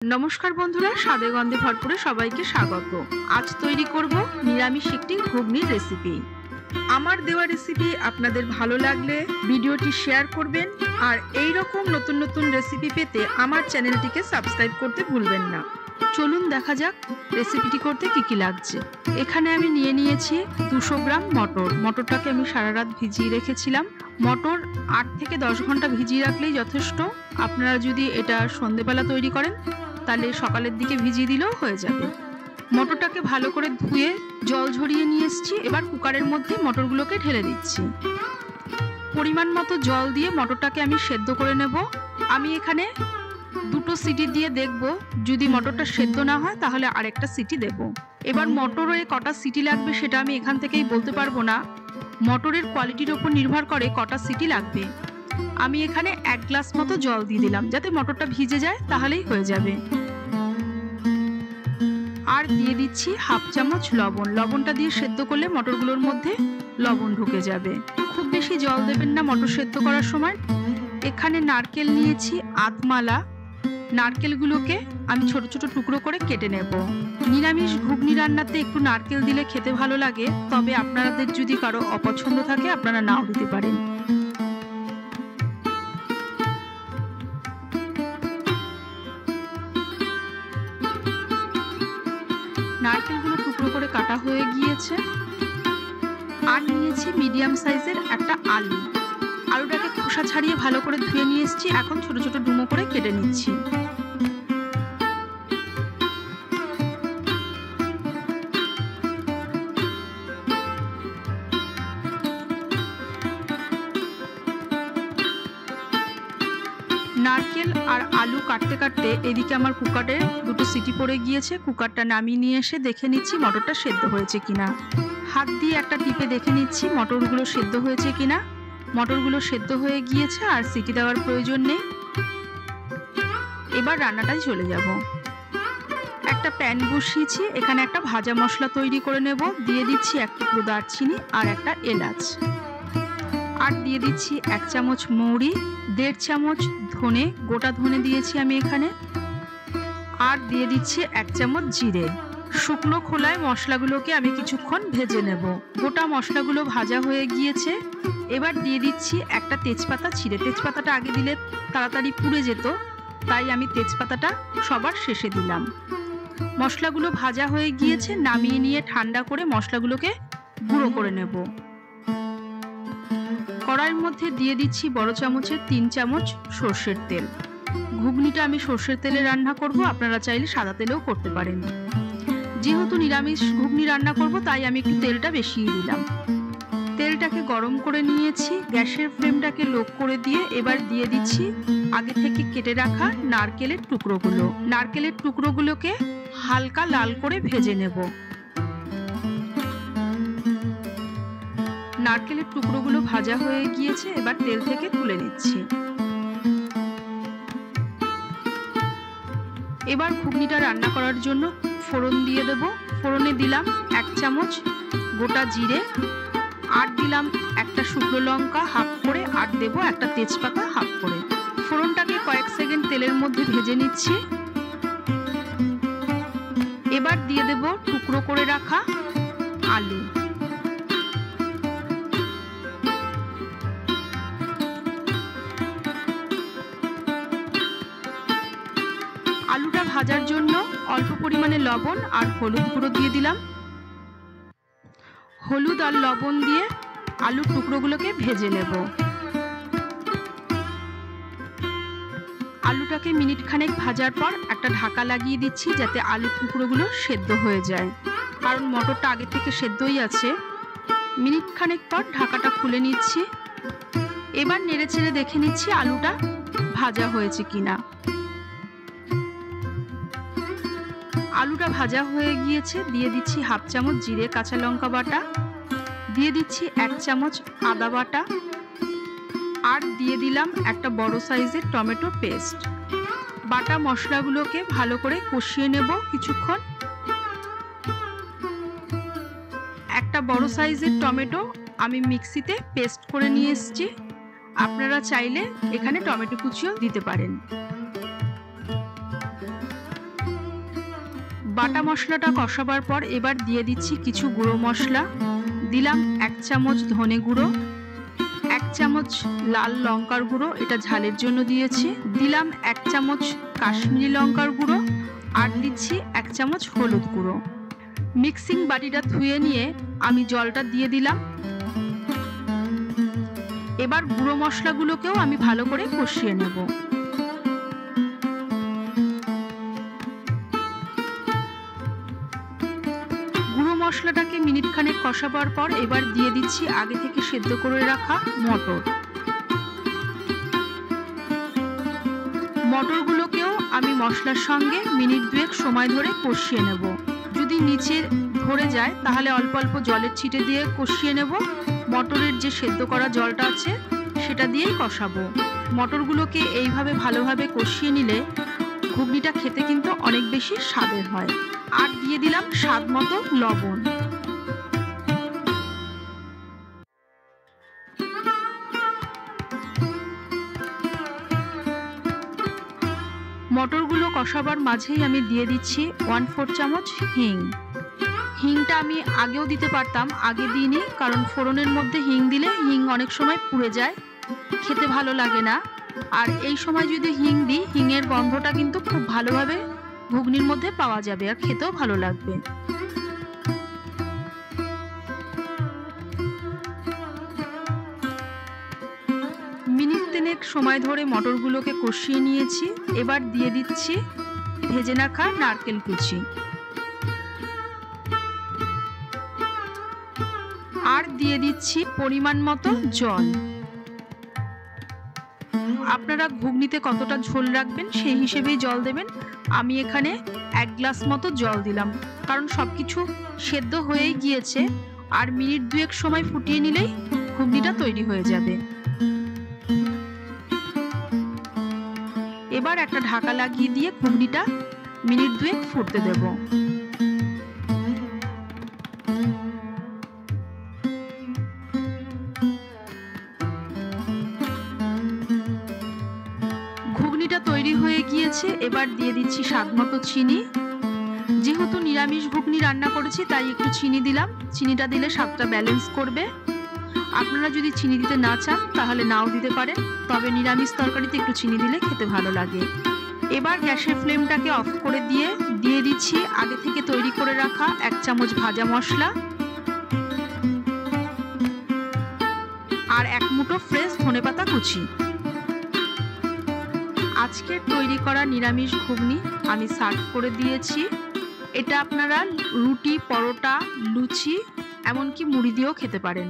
नमस्कार बंधुरा स्वादे गंधे भरपुरे सबाइके स्वागत। आज तैरी करब निरामिष एकटी घुगनिर रेसिपि। आमार देवा रेसिपि आपनादेर भालो लागले भिडियोटी शेयर करबेन और एई रकम नतून नतून रेसिपि पेते आमार चैनेलटिके सबस्क्राइब करते भुलबेन ना। चलुन देखा जाक रेसिपिटी करते कि लागछे। एखाने आमि निये नियेछि 200 ग्राम मटर। मटरटाके आमि सारा रात भिजिए रेखेछिलाम। मटर 8 থেকে 10 घंटा भिजिए राखलेई यथेष्ट। आपनारा जोदि एटा सन्ध्येबेला तैरी करेन ताहले सकालेर दिके भिजिए दिलेও হয়ে যাবে। मटरटाके भालो करे धुए जल झरिए निये एसेछि। एबार कुकारेर मধ্যে मटरगुलोके ढेले दिচ্ছি। परिमाण मतो जल दिए मटरटाके आमि सेদ্ধ करे नेब। आमि एखाने দুটো সিটি দিয়ে দেখব, যদি মটরটা সেদ্ধ না হয় তাহলে আরেকটা সিটি দেব। এবার মটরে কটা সিটি লাগবে সেটা আমি এখান থেকেই বলতে পারবো না। মটরের কোয়ালিটির উপর নির্ভর করে কটা সিটি লাগবে। আমি এখানে 1 গ্লাস মতো জল দিয়ে দিলাম যাতে মটরটা ভিজে যায়, তাহলেই হয়ে যাবে। আর দিয়ে দিচ্ছি হাফ চামচ লবণ। লবণটা দিয়ে সেদ্ধ করলে মটরগুলোর মধ্যে লবণ ঢুকে যাবে। খুব বেশি জল দেবেন না মটর সেদ্ধ করার সময়। এখানে নারকেল নিয়েছি আধমালা। নারকেলগুলোকে আমি ছোট ছোট টুকরো করে কেটে নেব। নিরামিষ ঘুগনি রান্নাতে একটু নারকেল দিলে খেতে ভালো লাগে, তবে আপনাদের যদি কারো অপছন্দ থাকে আপনারা নাও দিতে পারেন। নারকেলগুলো টুকরো করে কাটা হয়ে গিয়েছে। আর নিয়েছি মিডিয়াম সাইজের একটা আলু। আলুটাকে খোসা ছাড়িয়ে ভালো করে ধুয়ে নিয়ে এসেছি। এখন ছোট ছোট ডুমো করে কেটে নিচ্ছি। নারকেল আর আলু কাটতে কাটতে এদিকে আমার কুকারে দুটো সিটি পড়ে গিয়েছে। কুকারটা নামিয়ে নিয়ে এসে দেখে নিচ্ছি মটরটা সেদ্ধ হয়েছে কিনা। হাত দিয়ে একটা টিপে দেখে নিচ্ছি মটরগুলো সেদ্ধ হয়েছে কিনা। মটরগুলো সেদ্ধ হয়ে গিয়েছে, আর সিটি দেওয়ার প্রয়োজন নেই। এবার রান্নাটায় চলে যাব। একটা প্যান বসিয়েছি, এখানে একটা ভাজা মশলা তৈরি করে নেব। দিয়ে দিচ্ছি এক টুকরো দারচিনি আর একটা এলাচ। আর দিয়ে দিচ্ছি 1 চামচ মৌরি, 1.5 চামচ ধনে, গোটা ধনে দিয়েছি আমি এখানে। আর দিয়ে দিচ্ছি 1 চামচ জিরে। শুকনো খোলায় মশলাগুলোকে আমি কিছুক্ষণ ভেজে নেব। গোটা মশলাগুলো ভাজা হয়ে গিয়েছে। এবার দিয়ে দিচ্ছি একটা তেজপাতা ছিঁড়ে। তেজপাতাটা আগে দিলে তাড়াতাড়ি পুড়ে যেত, তাই আমি তেজপাতাটা সবার শেষে দিলাম। মশলাগুলো ভাজা হয়ে গিয়েছে। নামিয়ে নিয়ে ঠান্ডা করে মশলাগুলোকে গুঁড়ো করে নেব। কড়াইয়ের মধ্যে দিয়ে দিচ্ছি বড় চামচের 3 চামচ সরষের তেল। ঘুগনিটা আমি সরষের তেলে রান্না করব, আপনারা চাইলে সাদা তেলেও করতে পারেন। যেহেতু নিরামিষ ঘুগনি রান্না করব তাই আমি একটু তেলটা বেশিই দিলাম। তেলটাকে গরম করে নিয়েছি। গ্যাসের ফ্লেমটাকে লো করে দিয়ে এবার দিয়ে দিচ্ছি আগে থেকে কেটে রাখা নারকেলের টুকরোগুলো। নারকেলের টুকরোগুলোকে হালকা লাল করে ভেজে নেব। নারকেলের টুকরোগুলো ভাজা হয়ে গিয়েছে, এবার তেল থেকে তুলে নিচ্ছি। এবার ঘুগনিটা রান্না করার জন্য ফোড়ন দিয়ে দেব। ফোড়নে দিলাম 1 চামচ গোটা জিরে, আর দিলাম একটা শুকনো লঙ্কা হাফ করে, আর দেব একটা তেজপাতা হাফ করে। ফোড়নটাকে কয়েক সেকেন্ড তেলের মধ্যে ভেজে নিচ্ছি। এবার দিয়ে দেব টুকরো করে রাখা আলু। আলুটা ভাজার জন্য অল্প পরিমাণে লবণ আর হলুদ গুঁড়ো দিয়ে দিলাম। হলুদ আর লবণ দিয়ে আলুর টুকরোগুলোকে ভেজে নেব। আলুটাকে মিনিট খানেক ভাজার পর একটা ঢাকা লাগিয়ে দিচ্ছি যাতে আলুর টুকরোগুলো সেদ্ধ হয়ে যায়, কারণ মটরটা আগে থেকে সেদ্ধই আছে। মিনিট খানেক পর ঢাকাটা খুলে নিচ্ছি। এবার নেড়েচেড়ে দেখে নিচ্ছি আলুটা ভাজা হয়েছে কিনা। আলুটা ভাজা হয়ে গিয়েছে। দিয়ে দিচ্ছি হাফ চামচ জিরে কাঁচা লঙ্কা বাটা, দিয়ে দিচ্ছি 1 চামচ আদা বাটা, আর দিয়ে দিলাম একটা বড় সাইজের টমেটো পেস্ট। বাটা মশলাগুলোকে ভালো করে কষিয়ে নেব কিছুক্ষণ। একটা বড় সাইজের টমেটো আমি মিক্সিতে পেস্ট করে নিয়ে এসেছি। আপনারা চাইলে এখানে টমেটো কুচিও দিতে পারেন। বাটা মশলাটা কষাবার পর এবার দিয়ে দিচ্ছি কিছু গুঁড়ো মশলা। দিলাম 1 চামচ ধনে গুঁড়ো, 1 চামচ লাল লঙ্কার গুঁড়ো, এটা ঝালের জন্য দিয়েছি। দিলাম 1 চামচ কাশ্মীরি লঙ্কার গুঁড়ো আর দিচ্ছি 1 চামচ হলুদ গুঁড়ো। মিক্সিং বাটিটা ধুয়ে নিয়ে আমি জলটা দিয়ে দিলাম। এবার গুঁড়ো মশলাগুলোকেও আমি ভালো করে কষিয়ে নেব। গুঁড়ো মশলাটাকে মিনিট খানেক কষাবার পর এবার দিয়ে দিচ্ছি আগে থেকে সেদ্ধ করে রাখা মটর। মটরগুলোকেও আমি মশলার সঙ্গে মিনিট 2 সময় ধরে কষিয়ে নেব। যদি নিচে ধরে যায় তাহলে অল্প অল্প জলের ছিটে দিয়ে কষিয়ে নেব। মটরের যে সেদ্ধ করা জলটা আছে সেটা দিয়েই কষাবো। মটরগুলোকে এইভাবে ভালোভাবে কষিয়ে নিলে ঘুগনিটা খেতে কিন্তু অনেক বেশি স্বাদের হয়। আর দিয়ে দিলাম স্বাদ মতো লবণ। মটরগুলো কষাবার মাঝেই আমি দিয়ে দিচ্ছি 1/4 চামচ হিং। হিংটা আমি আগেও দিতে পারতাম, আগে দিইনি, কারণ ফোড়নের মধ্যে হিং দিলে হিং অনেক সময় পুড়ে যায়, খেতে ভালো লাগে না। আর এই সময় যদি হিং দিই, হিংয়ের গন্ধটা কিন্তু খুব ভালোভাবে ঘুগনির মধ্যে পাওয়া যাবে আর খেতেও ভালো লাগবে। মিনিট 3 সময় ধরে মটরগুলোকে কষিয়ে নিয়েছি। এবার দিয়ে দিচ্ছি ভেজে রাখা নারকেল কুচি আর দিয়ে দিচ্ছি পরিমাণ মতো জল। আপনারা ঘুগনিতে কতটা ঝোল রাখবেন সেই হিসেবেই জল দেবেন। আমি এখানে 1 গ্লাস মতো জল দিলাম, কারণ সবকিছু সেদ্ধ হয়েই গিয়েছে। আর মিনিট 2 সময় ফুটিয়ে নিলেই ঘুগনিটা তৈরি হয়ে যাবে। এবার একটা ঢাকা লাগিয়ে দিয়ে ঘুগনিটা মিনিট 2 ফুটতে দেব। ঘুগনিটা তৈরি হয়ে গিয়েছে। এবার দিয়ে দিচ্ছি স্বাদমতো চিনি। যেহেতু নিরামিষ ঘুগনি রান্না করেছি তাই একটু চিনি দিলাম। চিনিটা দিলে স্বাদটা ব্যালেন্স করবে। আপনারা যদি চিনি দিতে না চান তাহলে নাও দিতে পারেন, তবে নিরামিষ তরকারিতে একটু চিনি দিলে খেতে ভালো লাগে। এবার গ্যাসের ফ্লেমটাকে অফ করে দিয়ে দিচ্ছি আগে থেকে তৈরি করে রাখা 1 চামচ ভাজা মশলা আর 1 মুঠো ফ্রেশ ধনেপাতা কুচি। আজকের তৈরি করা নিরামিষ ঘুগনি আমি সার্ভ করে দিয়েছি। এটা আপনারা রুটি, পরোটা, লুচি এমনকি মুড়ি দিয়েও খেতে পারেন।